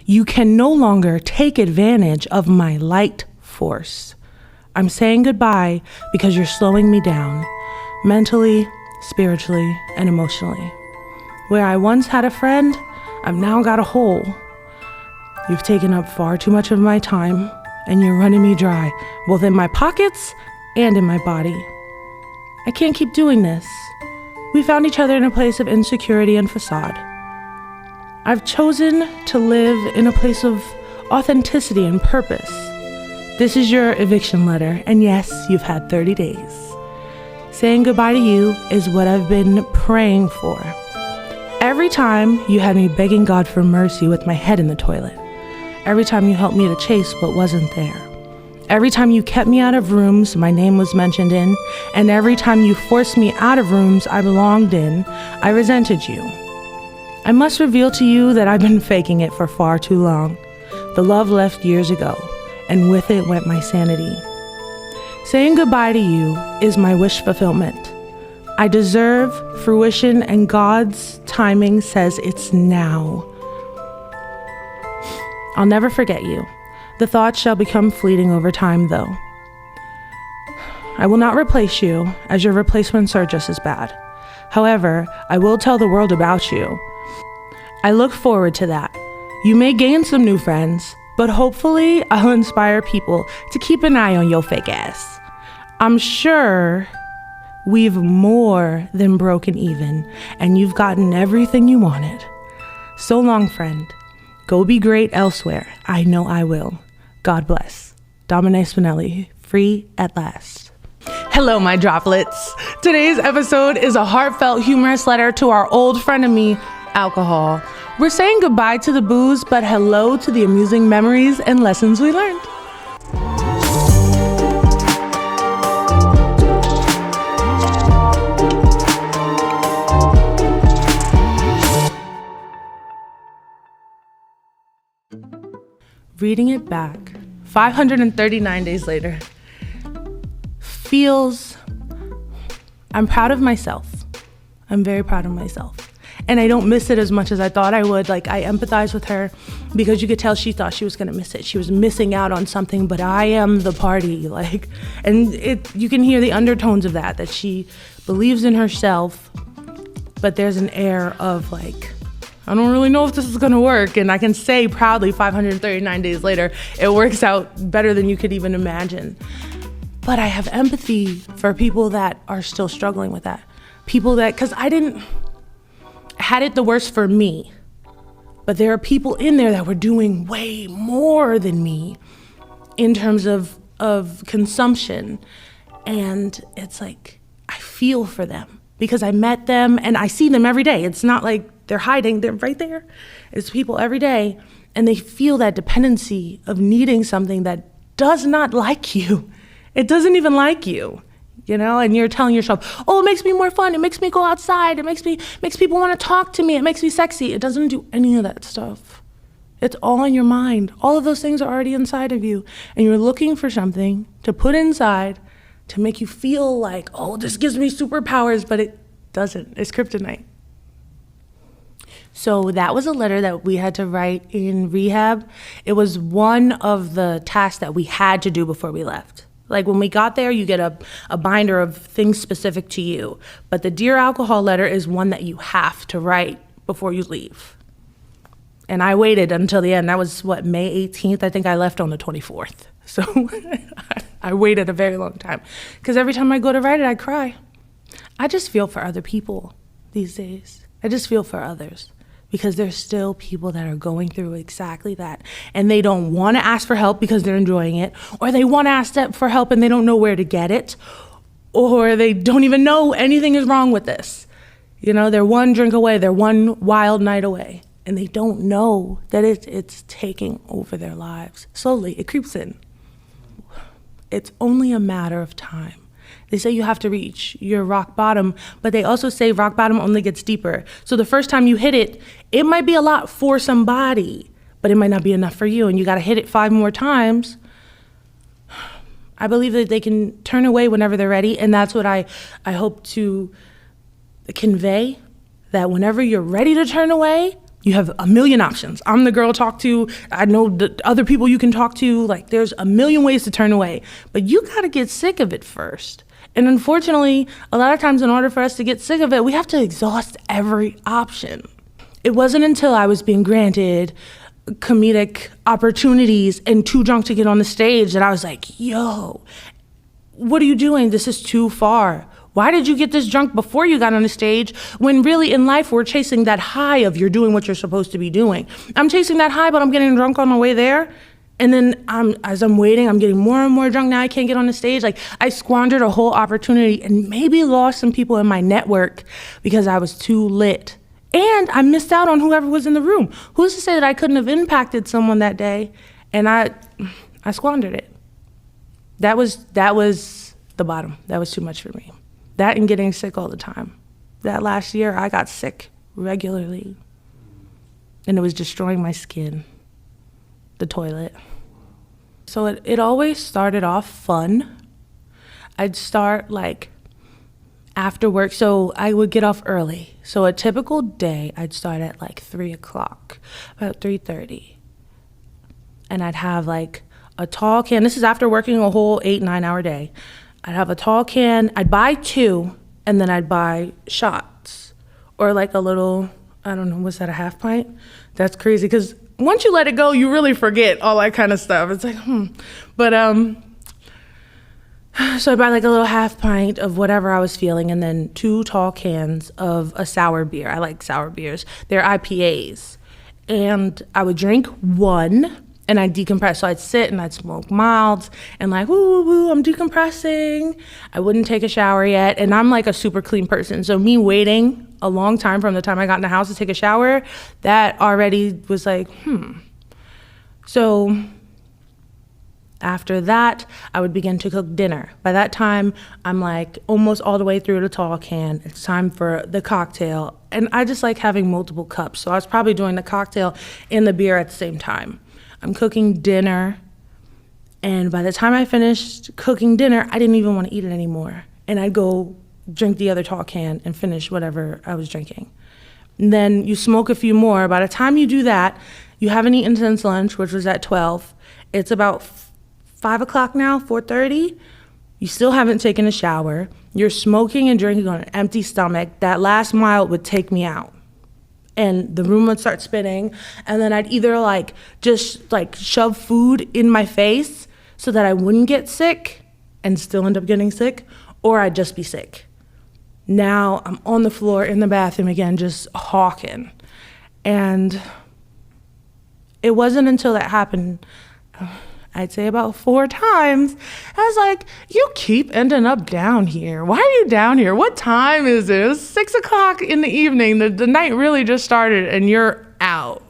You can no longer take advantage of my light force. I'm saying goodbye because you're slowing me down, mentally, spiritually, and emotionally. Where I once had a friend, I've now got a hole. You've taken up far too much of my time, and you're running me dry, both in my pockets and in my body. I can't keep doing this. We found each other in a place of insecurity and facade. I've chosen to live in a place of authenticity and purpose. This is your eviction letter, and yes, you've had 30 days. Saying goodbye to you is what I've been praying for. Every time you had me begging God for mercy with my head in the toilet. Every time you helped me to chase what wasn't there. Every time you kept me out of rooms my name was mentioned in, and every time you forced me out of rooms I belonged in, I resented you. I must reveal to you that I've been faking it for far too long. The love left years ago, and with it went my sanity. Saying goodbye to you is my wish fulfillment. I deserve fruition, and God's timing says it's now. I'll never forget you. The thoughts shall become fleeting over time, though. I will not replace you, as your replacements are just as bad. However, I will tell the world about you. I look forward to that. You may gain some new friends, but hopefully I'll inspire people to keep an eye on your fake ass. I'm sure we've more than broken even, and you've gotten everything you wanted. So long, friend. Go be great elsewhere. I know I will. God bless. Dominé Spinelli, free at last. Hello, my droplets. Today's episode is a heartfelt, humorous letter to our old frenemy, alcohol. We're saying goodbye to the booze, but hello to the amusing memories and lessons we learned. Reading it back, 539 days later, I'm proud of myself. I'm very proud of myself. And I don't miss it as much as I thought I would. Like, I empathize with her because you could tell she thought she was gonna miss it. She was missing out on something, but I am the party, you can hear the undertones of that she believes in herself, but there's an air of I don't really know if this is gonna work. And I can say proudly 539 days later, it works out better than you could even imagine. But I have empathy for people that are still struggling with that. Because I had it the worst for me. But there are people in there that were doing way more than me in terms of consumption. And it's I feel for them because I met them and I see them every day. It's not like they're hiding, they're right there. It's people every day, and they feel that dependency of needing something that does not like you. It doesn't even like you, and you're telling yourself, oh, it makes me more fun, it makes me go outside, it makes people want to talk to me, it makes me sexy. It doesn't do any of that stuff. It's all in your mind. All of those things are already inside of you, and you're looking for something to put inside to make you feel like, oh, this gives me superpowers, but it doesn't. It's kryptonite. So that was a letter that we had to write in rehab. It was one of the tasks that we had to do before we left. When we got there, you get a binder of things specific to you. But the Dear Alcohol letter is one that you have to write before you leave. And I waited until the end. That was, May 18th? I think I left on the 24th. So I waited a very long time. Because every time I go to write it, I cry. I just feel for other people these days. I just feel for others. Because there's still people that are going through exactly that. And they don't want to ask for help because they're enjoying it. Or they want to ask for help and they don't know where to get it. Or they don't even know anything is wrong with this. They're one drink away. They're one wild night away. And they don't know that it's taking over their lives. Slowly, it creeps in. It's only a matter of time. They say you have to reach your rock bottom, but they also say rock bottom only gets deeper. So the first time you hit it, it might be a lot for somebody, but it might not be enough for you, and you got to hit it 5 more times. I believe that they can turn away whenever they're ready, and that's what I hope to convey, that whenever you're ready to turn away, You have a million options. I'm the girl to talk to. I know the other people you can talk to. Like, there's a million ways to turn away. But you got to get sick of it first. And unfortunately, a lot of times in order for us to get sick of it, we have to exhaust every option. It wasn't until I was being granted comedic opportunities and too drunk to get on the stage that I was like, yo, what are you doing? This is too far. Why did you get this drunk before you got on the stage when really in life we're chasing that high of you're doing what you're supposed to be doing? I'm chasing that high, but I'm getting drunk on my way there. And then as I'm waiting, I'm getting more and more drunk. Now I can't get on the stage. Like, I squandered a whole opportunity and maybe lost some people in my network because I was too lit. And I missed out on whoever was in the room. Who's to say that I couldn't have impacted someone that day? And I squandered it. That was the bottom. That was too much for me. That and getting sick all the time. That last year, I got sick regularly. And it was destroying my skin, the toilet. So it always started off fun. I'd start like after work, so I would get off early. So a typical day, I'd start at like 3 o'clock, about 3:30. And I'd have like a tall can. This is after working a whole 8-9 hour day. I'd have a tall can. I'd buy 2, and then I'd buy shots. Or like a little, I don't know, was that a half pint? That's crazy, because once you let it go, you really forget all that kind of stuff. It's like, But, so I'd buy like a little half pint of whatever I was feeling, and then 2 tall cans of a sour beer. I like sour beers. They're IPAs. And I would drink 1, and I'd decompress. So I'd sit and I'd smoke milds and like, woo, I'm decompressing. I wouldn't take a shower yet. And I'm like a super clean person. So me waiting a long time from the time I got in the house to take a shower, that already was like, So after that, I would begin to cook dinner. By that time, I'm like almost all the way through the tall can. It's time for the cocktail. And I just like having multiple cups. So I was probably doing the cocktail and the beer at the same time. I'm cooking dinner, and by the time I finished cooking dinner, I didn't even want to eat it anymore. And I'd go drink the other tall can and finish whatever I was drinking. And then you smoke a few more. By the time you do that, you haven't eaten since lunch, which was at 12. It's about 5 o'clock now, 4:30. You still haven't taken a shower. You're smoking and drinking on an empty stomach. That last mile would take me out. And the room would start spinning, and then I'd either like just like shove food in my face so that I wouldn't get sick and still end up getting sick, or I'd just be sick. Now I'm on the floor in the bathroom again, just hawking. And it wasn't until that happened, I'd say about 4 times, I was like, you keep ending up down here. Why are you down here? What time is it? It's 6 o'clock in the evening. The night really just started and you're out.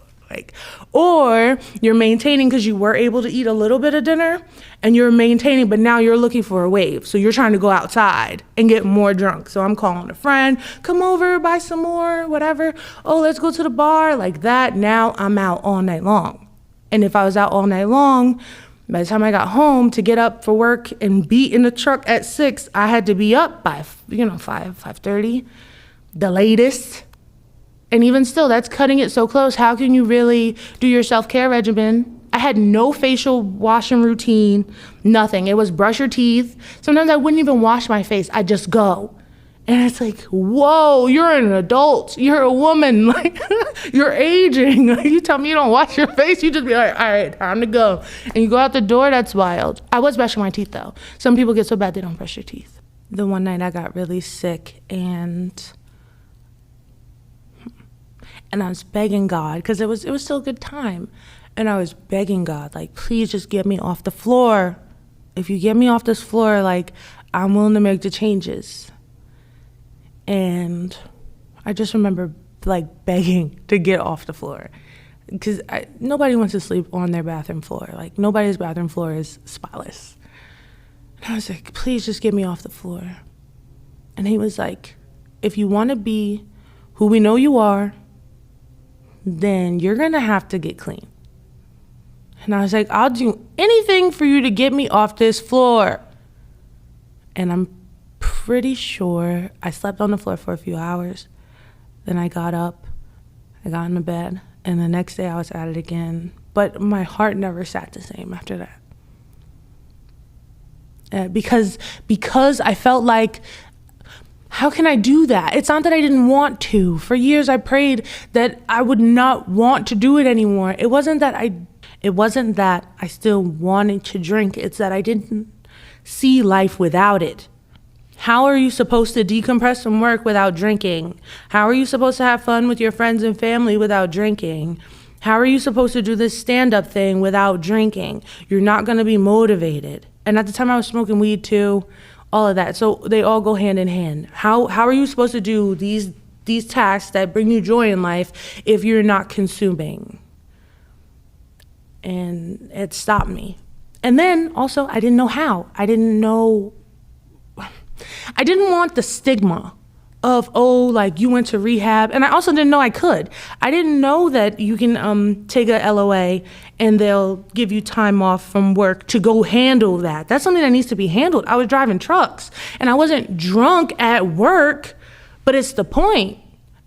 Or you're maintaining because you were able to eat a little bit of dinner and you're maintaining, but now you're looking for a wave. So you're trying to go outside and get more drunk. So I'm calling a friend, come over, buy some more, whatever. Oh, let's go to the bar, like that. Now I'm out all night long. And if I was out all night long, by the time I got home to get up for work and be in the truck at 6, I had to be up by 5:30, the latest. And even still, that's cutting it so close. How can you really do your self-care regimen? I had no facial washing routine, nothing. It was brush your teeth. Sometimes I wouldn't even wash my face. I'd just go. And it's like, whoa, you're an adult. You're a woman. Like, you're aging. Like, you tell me you don't wash your face, you just be like, all right, time to go. And you go out the door, that's wild. I was brushing my teeth, though. Some people get so bad they don't brush their teeth. The one night I got really sick, and I was begging God, because it was still a good time. And I was begging God, like, please just get me off the floor. If you get me off this floor, like, I'm willing to make the changes. And I just remember like begging to get off the floor, because nobody wants to sleep on their bathroom floor. Like, nobody's bathroom floor is spotless. And I was like, please just get me off the floor. And he was like, if you want to be who we know you are, then you're going to have to get clean. And I was like, I'll do anything for you to get me off this floor. And I'm pretty sure I slept on the floor for a few hours. Then I got up, I got into bed, and the next day I was at it again. But my heart never sat the same after that. Because I felt like, how can I do that? It's not that I didn't want to. For years I prayed that I would not want to do it anymore. It wasn't that I still wanted to drink. It's that I didn't see life without it. How are you supposed to decompress from work without drinking? How are you supposed to have fun with your friends and family without drinking? How are you supposed to do this stand-up thing without drinking? You're not going to be motivated. And at the time I was smoking weed too, all of that. So they all go hand in hand. How are you supposed to do these tasks that bring you joy in life if you're not consuming? And it stopped me. And then also I didn't know how. I didn't want the stigma of, oh, like you went to rehab. And I also didn't know I could. I didn't know that you can take a LOA and they'll give you time off from work to go handle that. That's something that needs to be handled. I was driving trucks and I wasn't drunk at work, but it's the point.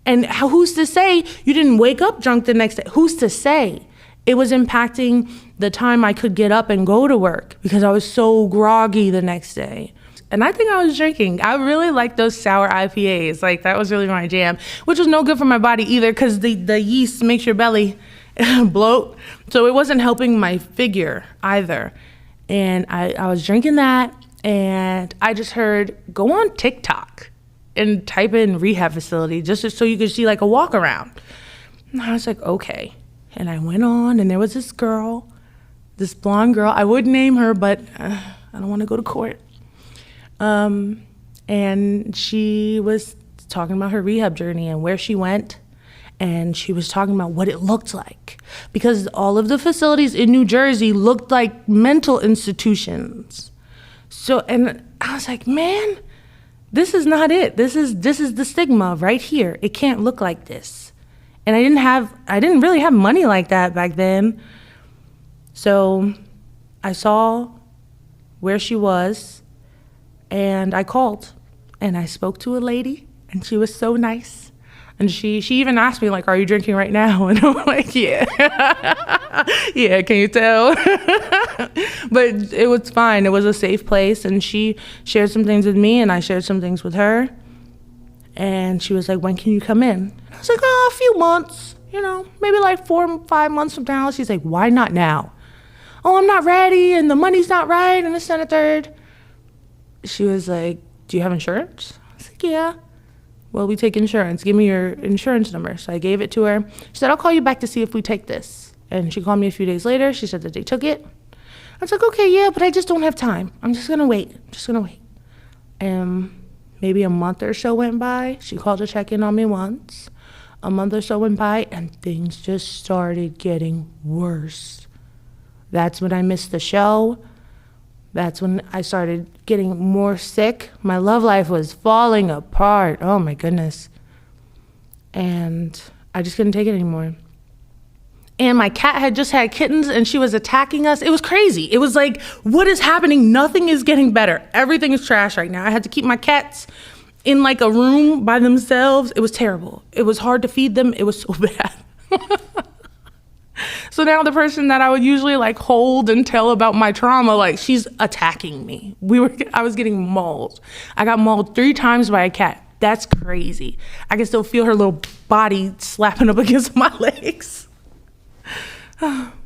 And who's to say you didn't wake up drunk the next day? Who's to say? It was impacting the time I could get up and go to work because I was so groggy the next day. And I think I was drinking. I really liked those sour IPAs. Like, that was really my jam, which was no good for my body either because the yeast makes your belly bloat. So it wasn't helping my figure either. And I was drinking that, and I just heard, go on TikTok and type in rehab facility just so you could see like a walk around. And I was like, okay. And I went on, and there was this girl, this blonde girl. I would name her, but I don't want to go to court. And she was talking about her rehab journey and where she went. And she was talking about what it looked like. Because all of the facilities in New Jersey looked like mental institutions. So, and I was like, man, this is not it. This is the stigma right here. It can't look like this. And I didn't really have money like that back then. So I saw where she was, and I called, and I spoke to a lady, and she was so nice. And she even asked me, like, are you drinking right now? And I'm like, yeah. Yeah, can you tell? But it was fine. It was a safe place, and she shared some things with me, and I shared some things with her. And she was like, when can you come in? And I was like, oh, a few months, maybe like 4 or 5 months from now. She's like, why not now? Oh, I'm not ready, and the money's not right, and this and a third. She was like, do you have insurance? I was like, yeah. Well, we take insurance. Give me your insurance number. So I gave it to her. She said, I'll call you back to see if we take this. And she called me a few days later. She said that they took it. I was like, okay, yeah, but I just don't have time. I'm just going to wait. And maybe a month or so went by. She called to check in on me once. A month or so went by, and things just started getting worse. That's when I missed the show. That's when I started getting more sick. My love life was falling apart. Oh my goodness. And I just couldn't take it anymore. And my cat had just had kittens, and she was attacking us. It was crazy. It was like, what is happening? Nothing is getting better. Everything is trash right now. I had to keep my cats in like a room by themselves. It was terrible. It was hard to feed them. It was so bad. So now the person that I would usually like hold and tell about my trauma, like, she's attacking me. I was getting mauled. I got mauled 3 times by a cat. That's crazy. I can still feel her little body slapping up against my legs.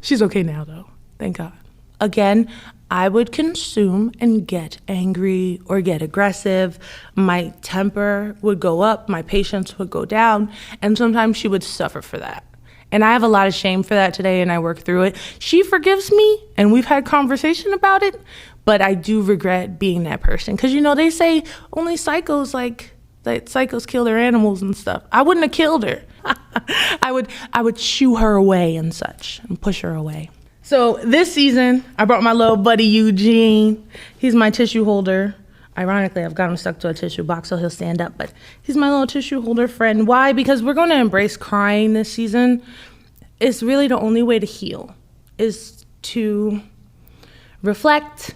She's okay now though, thank God. Again, I would consume and get angry or get aggressive. My temper would go up, my patience would go down, and sometimes she would suffer for that. And I have a lot of shame for that today, and I work through it. She forgives me, and we've had conversation about it, but I do regret being that person. Because, they say only psychos, that psychos kill their animals and stuff. I wouldn't have killed her. I would shoo her away and such, and push her away. So this season, I brought my little buddy Eugene. He's my tissue holder. Ironically, I've got him stuck to a tissue box so he'll stand up, but he's my little tissue holder friend. Why? Because we're going to embrace crying this season. It's really the only way to heal, is to reflect,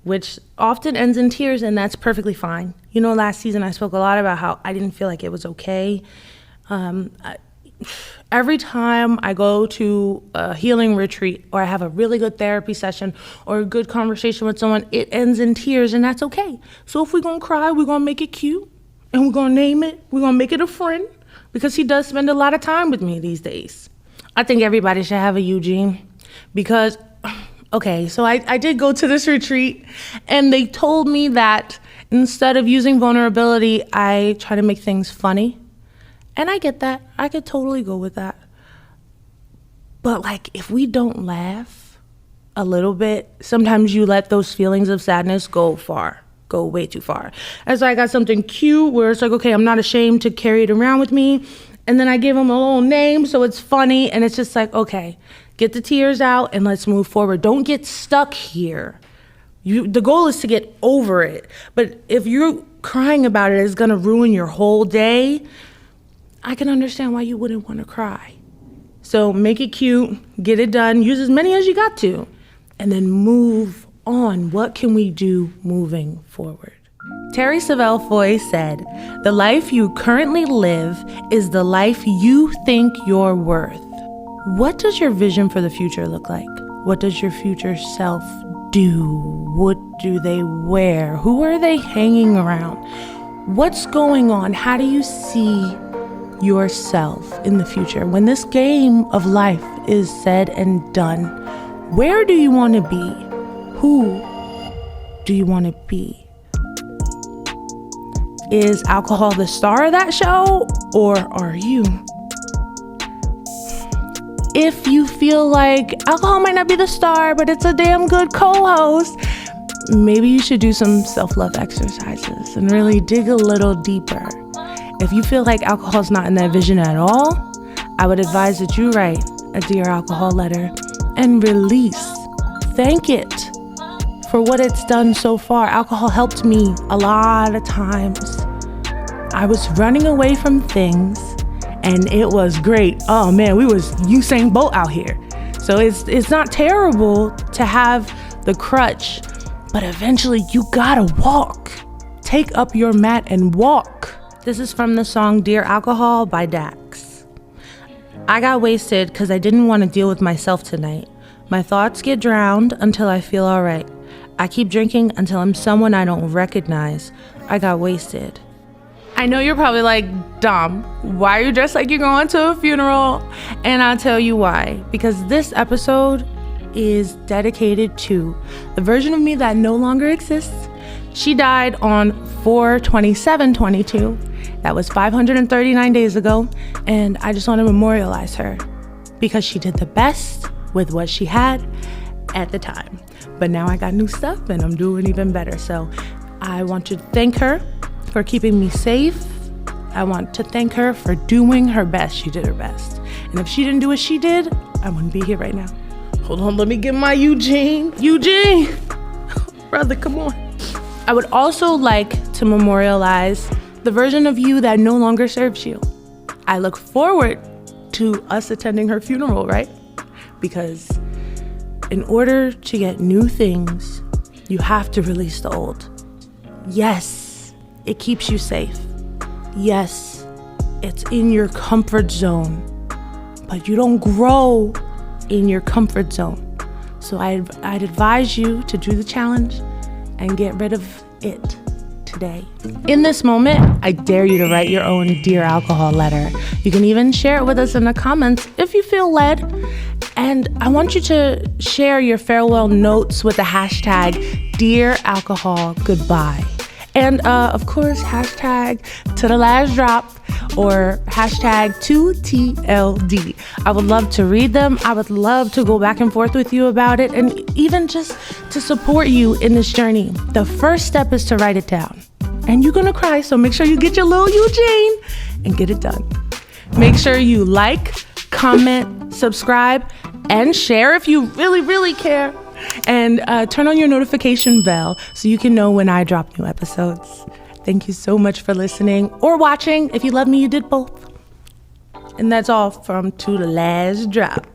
which often ends in tears, and that's perfectly fine. Last season I spoke a lot about how I didn't feel like it was okay. every time I go to a healing retreat or I have a really good therapy session or a good conversation with someone, it ends in tears, and that's okay. So if we're going to cry, we're going to make it cute, and we're going to name it. We're going to make it a friend, because he does spend a lot of time with me these days. I think everybody should have a Eugene, because, okay, so I did go to this retreat, and they told me that instead of using vulnerability, I try to make things funny. And I get that. I could totally go with that. But like, if we don't laugh a little bit, sometimes you let those feelings of sadness go way too far. And so I got something cute where it's like, okay, I'm not ashamed to carry it around with me. And then I give him a little name so it's funny. And it's just like, okay, get the tears out and let's move forward. Don't get stuck here. The goal is to get over it. But if you're crying about it, it's going to ruin your whole day. I can understand why you wouldn't want to cry. So make it cute, get it done, use as many as you got to, and then move on. What can we do moving forward? Terry Savelle Foy said, "The life you currently live is the life you think you're worth." What does your vision for the future look like? What does your future self do? What do they wear? Who are they hanging around? What's going on? How do you see yourself in the future? When this game of life is said and done, where do you want to be? Who do you want to be? Is alcohol the star of that show, or are you? If you feel like alcohol might not be the star, but it's a damn good co-host, maybe you should do some self-love exercises and really dig a little deeper. If you feel like alcohol is not in that vision at all, I would advise that you write a Dear Alcohol letter and release. Thank it for what it's done so far. Alcohol helped me a lot of times. I was running away from things and it was great. Oh man, we was Usain Bolt out here. So it's not terrible to have the crutch, but eventually you gotta walk. Take up your mat and walk. This is from the song Dear Alcohol by Dax. I got wasted because I didn't want to deal with myself tonight. My thoughts get drowned until I feel all right. I keep drinking until I'm someone I don't recognize. I got wasted. I know you're probably like, Dom, why are you dressed like you're going to a funeral? And I'll tell you why. Because this episode is dedicated to the version of me that no longer exists. She died on 4/27/22. That was 539 days ago, and I just want to memorialize her because she did the best with what she had at the time. But now I got new stuff and I'm doing even better. So I want to thank her for keeping me safe. I want to thank her for doing her best. She did her best. And if she didn't do what she did, I wouldn't be here right now. Hold on, let me get my Eugene. Eugene, brother, come on. I would also like to memorialize the version of you that no longer serves you. I look forward to us attending her funeral, right? Because in order to get new things, you have to release the old. Yes, it keeps you safe. Yes, it's in your comfort zone, but you don't grow in your comfort zone. So I'd advise you to do the challenge and get rid of it today. In this moment, I dare you to write your own Dear Alcohol letter. You can even share it with us in the comments if you feel led. And I want you to share your farewell notes with the hashtag Dear Alcohol Goodbye. And of course, hashtag to the last drop or hashtag 2TLD. I would love to read them. I would love to go back and forth with you about it and even just to support you in this journey. The first step is to write it down. And you're gonna cry, so make sure you get your little Eugene and get it done. Make sure you like, comment, subscribe, and share if you really, really care. And turn on your notification bell so you can know when I drop new episodes. Thank you so much for listening or watching. If you love me, you did both. And that's all from To the Last Drop.